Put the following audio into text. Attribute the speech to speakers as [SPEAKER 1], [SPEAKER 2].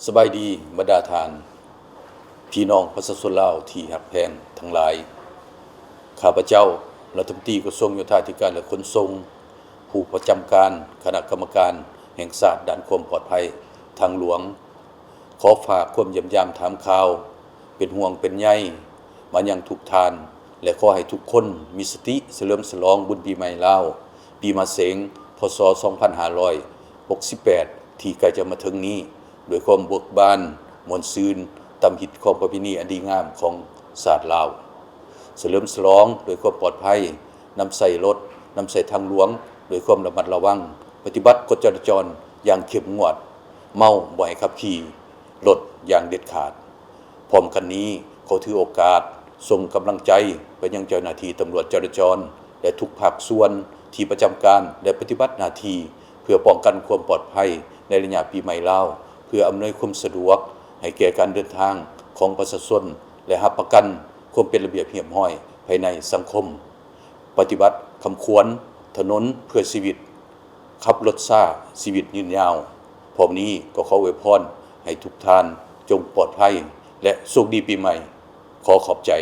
[SPEAKER 1] สบายดีบรรดาทานพี่น้องประชาชนลาวที่หักแพงทั้งหลายข้าพเจ้ารัฐมนตรีกระทรวงโยธาธิการและขนส่งผู้ประจำการคณะกรรมการแห่งชาติด้านความปลอดภัยทางหลวงขอฝากความเยี่ยมยามถามข่าวเป็นห่วงเป็นใยมายังทุกท่านและขอให้ทุกคนมีสติเฉลิมฉลองบุญปีใหม่ลาวปีมะเสงพศ2568ที่ใกล้จะมาถึงนี้ด้วยความเบิกบานมวลซืนตามหิตของประเพณีอันดีงามของศาสตร์ลาวเฉลิมฉลองโดยความปลอดภัยนำใส่รถนำใส่ทางหลวงโดยความระมัดระวังปฏิบัติกฎจราจรอย่างเข้มงวดเมาบ่ให้ขับขี่รถอย่างเด็ดขาดพร้อมกันนี้ขอถือโอกาสส่งกำลังใจไปยังเจ้าหน้าที่ตำรวจจราจรและทุกภาคส่วนที่ประจำการและปฏิบัติหน้าที่เพื่อป้องกันความปลอดภัยในระยะปีใหม่ลาวเพื่ออำนวยความสะดวกให้แก่การเดินทางของประชาชนและรับประกันความเป็นระเบียบเรียบร้อยภายในสังคมปฏิบัติคำควรถนนเพื่อชีวิตขับรถช้าชีวิตยืนยาวพร้อมนี้ก็ขออวยพรให้ทุกท่านจงปลอดภัยและโชคดีปีใหม่ขอขอบใจ